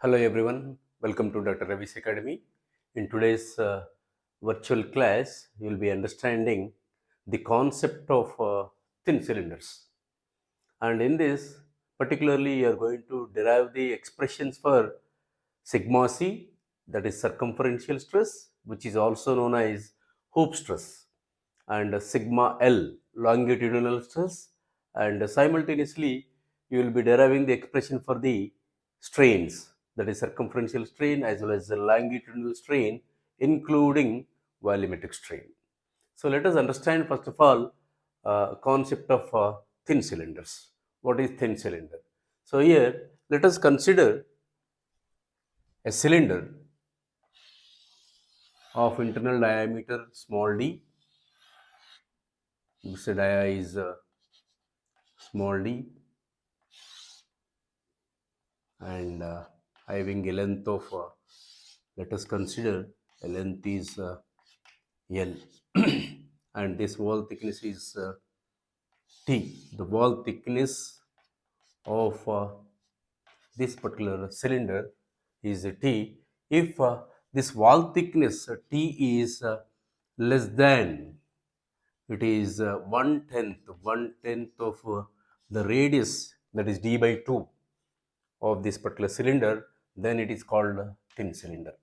Hello everyone, welcome to Dr. Ravi's Academy. In today's virtual class, you will be understanding the concept of thin cylinders. And in this, particularly, you are going to derive the expressions for sigma c, that is circumferential stress, which is also known as hoop stress, and sigma L, longitudinal stress, and simultaneously you will be deriving the expression for the strains, that is circumferential strain as well as the longitudinal strain, including volumetric strain. So let us understand first of all concept of thin cylinders. What is thin cylinder? So here let us consider a cylinder of internal diameter small d. This dia is small d and having a length of let us consider a length is L and this wall thickness is T. The wall thickness of this particular cylinder is T. If this wall thickness T is less than, it is one tenth of the radius, that is d by 2 of this particular cylinder, then it is called thin cylinder.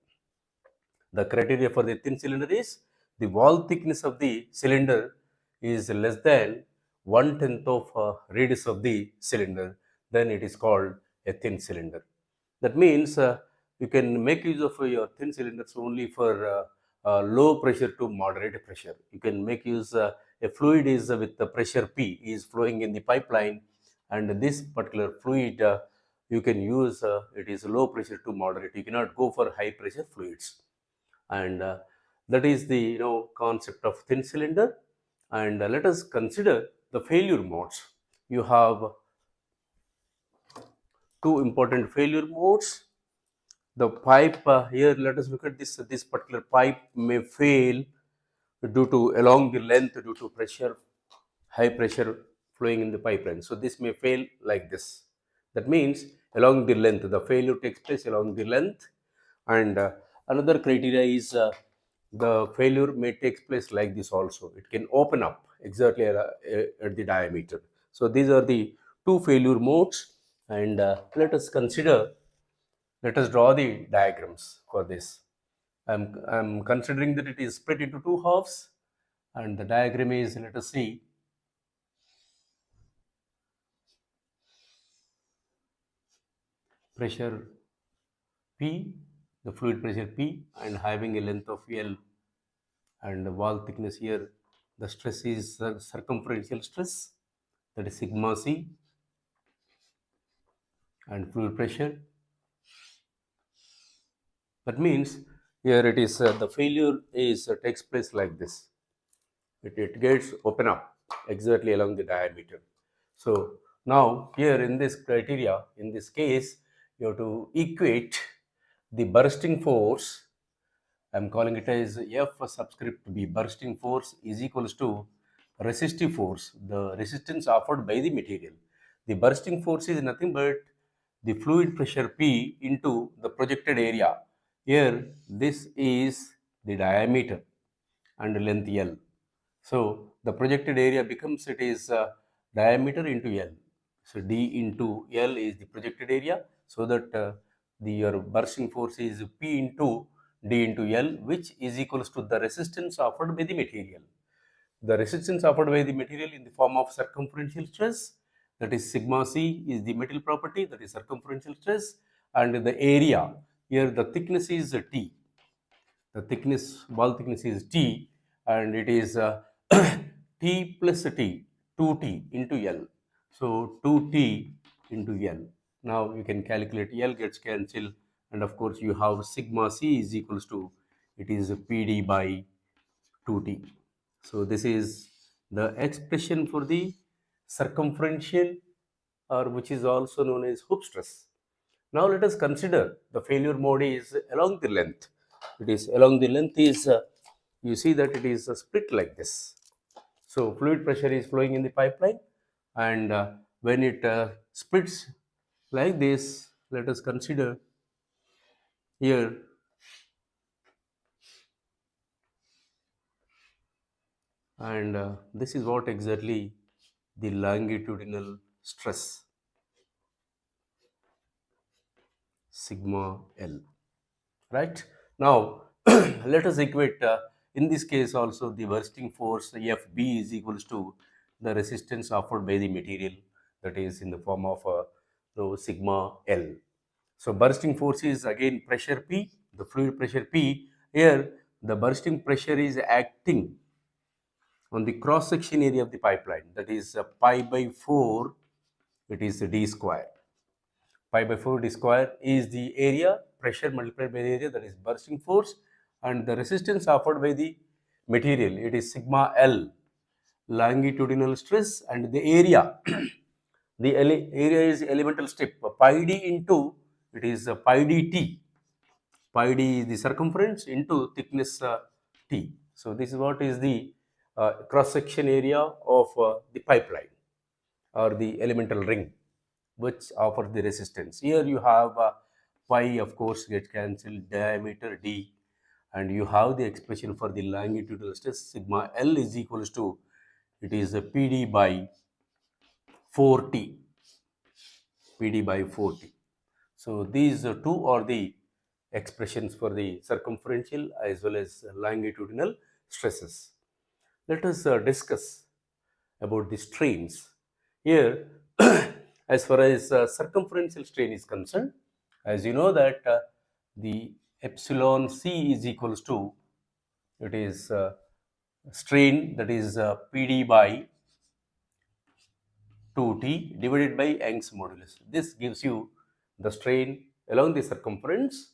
The criteria for the thin cylinder is the wall thickness of the cylinder is less than one tenth of radius of the cylinder, then it is called a thin cylinder. That means you can make use of your thin cylinders only for low pressure to moderate pressure. You can make use a fluid is with the pressure P is flowing in the pipeline, and this particular fluid you can use it is low pressure to moderate. You cannot go for high pressure fluids, and that is the concept of thin cylinder. And let us consider the failure modes. You have two important failure modes. The pipe here, let us look at this particular pipe may fail due to along the length due to pressure, high pressure flowing in the pipeline. So this may fail like this. That means along the length, the failure takes place along the length. And another criteria is the failure may take place like this also. It can open up exactly at the diameter. So these are the two failure modes. And let us consider, let us draw the diagrams for this. I'm considering that it is split into two halves, and the diagram is, let us see, pressure P, the fluid pressure P, and having a length of L, and the wall thickness here, the stress is circumferential stress, that is sigma C, and fluid pressure. That means here it is the failure is takes place like this. It gets open up exactly along the diameter. So now here in this criteria, in this case, you have to equate the bursting force. I'm calling it as F subscript B. Bursting force is equals to resistive force, the resistance offered by the material. The bursting force is nothing but the fluid pressure P into the projected area. Here this is the diameter and length L. So the projected area becomes, it is diameter into L. So D into L is the projected area, so that your bursting force is P into D into L, which is equals to the resistance offered by the material. The resistance offered by the material in the form of circumferential stress, that is sigma C is the material property, that is circumferential stress, and the area, here the thickness is T. The thickness, wall thickness is T, and it is T plus T, 2T into L. So 2T into L. Now you can calculate, L gets cancelled, and of course you have sigma C is equals to, it is PD by 2T. So this is the expression for the circumferential, or which is also known as hoop stress. Now let us consider the failure mode is along the length. It is along the length is, you see that it is split like this. So fluid pressure is flowing in the pipeline, and when it splits like this, let us consider here, and this is what exactly the longitudinal stress, sigma L. Right now, let us equate in this case also the bursting force Fb is equals to the resistance offered by the material, that is in the form of sigma L. So bursting force is again pressure P, the fluid pressure P. Here the bursting pressure is acting on the cross section area of the pipeline, that is pi by 4, it is d square. Pi by 4 d square is the area, pressure multiplied by the area, that is bursting force, and the resistance offered by the material, it is sigma L, longitudinal stress, and the area the area is elemental strip pi d into, it is pi dt. Pi d is the circumference into thickness t. So this is what is the cross section area of the pipeline or the elemental ring which offers the resistance. Here you have pi, of course, gets cancelled, diameter d, and you have the expression for the longitudinal stress sigma L is equals to, it is a PD by 4T, PD by 4T. So these two are the expressions for the circumferential as well as longitudinal stresses. Let us discuss about the strains. Here, as far as circumferential strain is concerned, as you know that the epsilon c is equals to, it is strain, that is PD by 2T divided by Young's modulus. This gives you the strain along the circumference,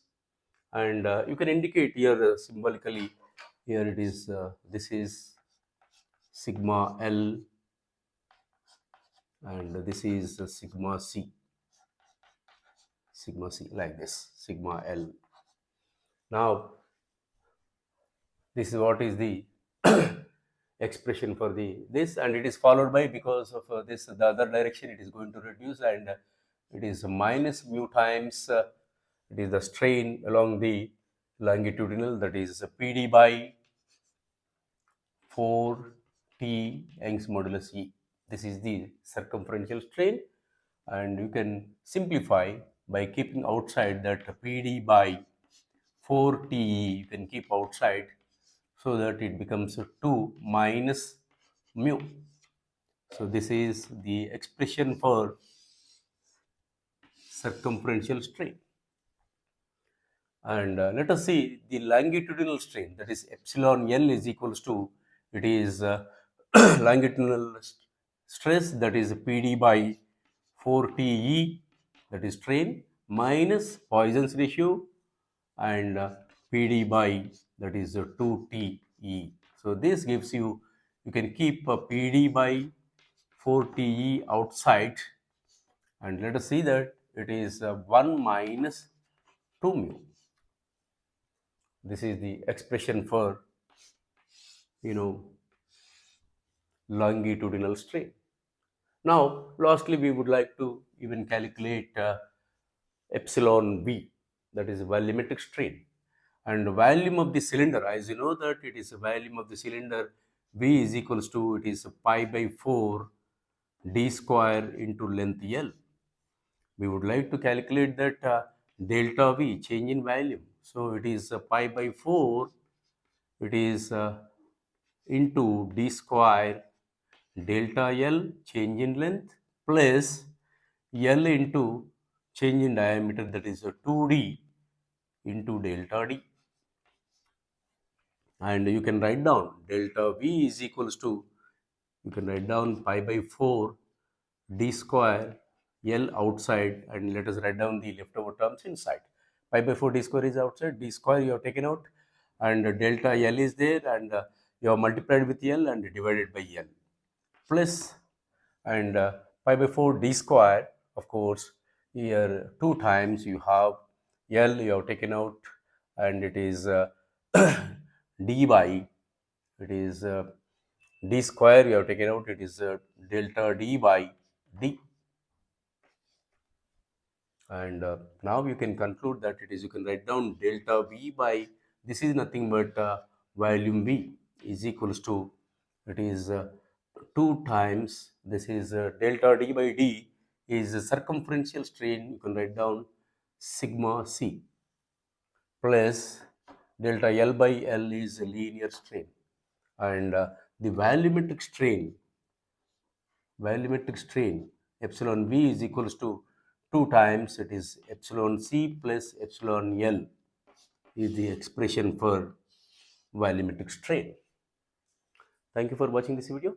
and you can indicate here symbolically. Here it is, this is sigma L, and this is sigma C, like this, sigma L. Now, this is what is the expression for the this, and it is followed by, because of this, the other direction it is going to reduce, and it is minus mu times, it is the strain along the longitudinal, that is PD by 4T Young's modulus E. This is the circumferential strain, and you can simplify by keeping outside that PD by 4TE, you can keep outside, so that it becomes 2 minus mu. So this is the expression for circumferential strain. And let us see the longitudinal strain, that is epsilon L is equals to, it is longitudinal stress, that is PD by 4TE, that is strain, minus Poisson's ratio, and PD by, that is 2TE. So this gives you, you can keep PD by 4TE outside, and let us see that it is 1 minus 2 mu. This is the expression for, longitudinal strain. Now, lastly, we would like to even calculate epsilon V, that is volumetric strain. And the volume of the cylinder, as you know that it is the volume of the cylinder, V is equals to, it is pi by 4 d square into length L. We would like to calculate that delta V, change in volume. So it is pi by 4, it is into d square delta L, change in length, plus L into change in diameter, that is 2d into delta D. And you can write down delta V is equals to, you can write down pi by 4 d square L outside, and let us write down the leftover terms inside. Pi by 4 d square is outside, d square you have taken out, and delta L is there, and you have multiplied with L and divided by L, plus, and pi by 4 d square, of course, here 2 times you have L you have taken out, and it is d by, it is d square you have taken out, it is delta D by D. And now you can conclude that it is, you can write down delta V by, this is nothing but volume V is equals to, it is 2 times, this is delta D by D is a circumferential strain, you can write down sigma C, plus delta L by L is a linear strain, and the volumetric strain epsilon V is equals to 2 times, it is epsilon C plus epsilon L is the expression for volumetric strain. Thank you for watching this video.